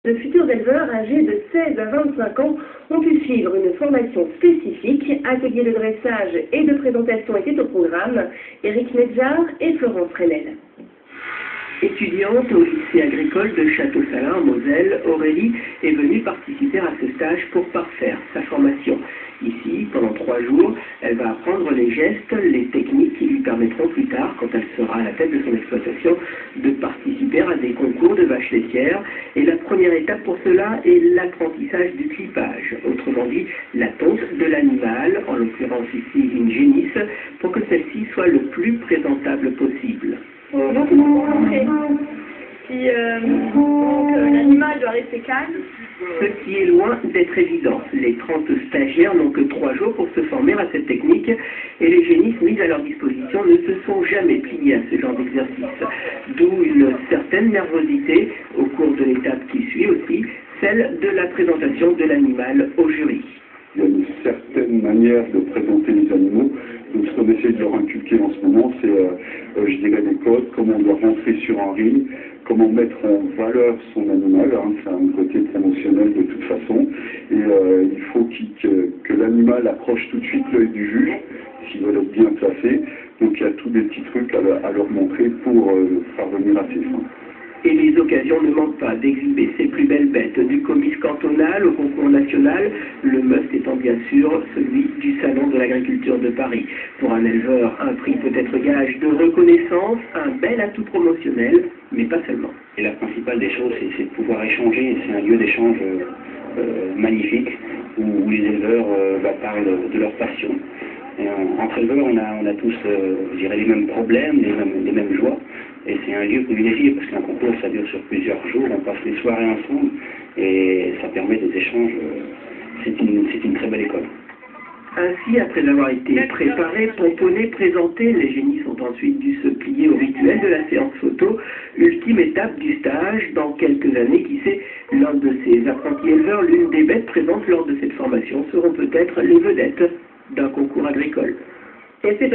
De futurs éleveurs âgés de 16 à 25 ans ont pu suivre une formation spécifique. Atelier de dressage et de présentation étaient au programme. Éric Medjar et Florence Renel. Étudiante au lycée agricole de Château-Salin en Moselle, Aurélie est venue participer à ce stage pour parfaire sa formation. Ici, pendant 3 jours, elle va apprendre les gestes, les techniques qui lui permettront plus tard, quand elle sera à la tête de son exploitation, de participer à des concours de vaches laitières. Et la première étape pour cela est l'apprentissage du clipage, autrement dit la tonte de l'animal, en l'occurrence ici une génisse, pour que celle-ci soit le plus présentable possible. Donc il faut montrer si l'animal doit rester calme. Ce qui est loin d'être évident. Les 30 stagiaires n'ont que 3 jours pour se former à cette technique et les génisses mises à leur disposition ne se sont jamais pliées à ce genre d'exercice. D'où une certaine nervosité au cours de l'étape qui suit aussi, celle de la présentation de l'animal au jury. Il y a une certaine manière de présenter les animaux. Donc ce qu'on essaie de leur inculquer en ce moment, c'est, je dirais, des codes, comment on doit rentrer sur un ring, comment mettre en valeur son animal, hein, c'est un côté promotionnel de toute façon, et il faut que l'animal approche tout de suite l'œil du juge, s'il veut être bien placé. Donc il y a tous des petits trucs à leur montrer pour parvenir à ses fins. Et les occasions ne manquent pas d'exhiber ses plus belles bêtes, du comice cantonal au concours national, le must étant bien sûr celui du Salon de l'Agriculture de Paris. Pour un éleveur, un prix peut être gage de reconnaissance, un bel atout promotionnel, mais pas seulement. Et la principale des choses, c'est de pouvoir échanger, c'est un lieu d'échange magnifique, où les éleveurs parlent de leur passion. Et entre éleveurs, on a tous, je dirais, les mêmes problèmes, les mêmes joies. Et c'est un lieu privilégié parce qu'un concours, ça dure sur plusieurs jours, on passe les soirées ensemble et ça permet des échanges. C'est une très belle école. Ainsi, après avoir été préparés, pomponnés, présentés, les génisses ont ensuite dû se plier au rituel de la séance photo, ultime étape du stage. Dans quelques années, qui sait, l'un de ces apprentis éleveurs, l'une des bêtes présentes lors de cette formation seront peut-être les vedettes d'un concours agricole. Et c'est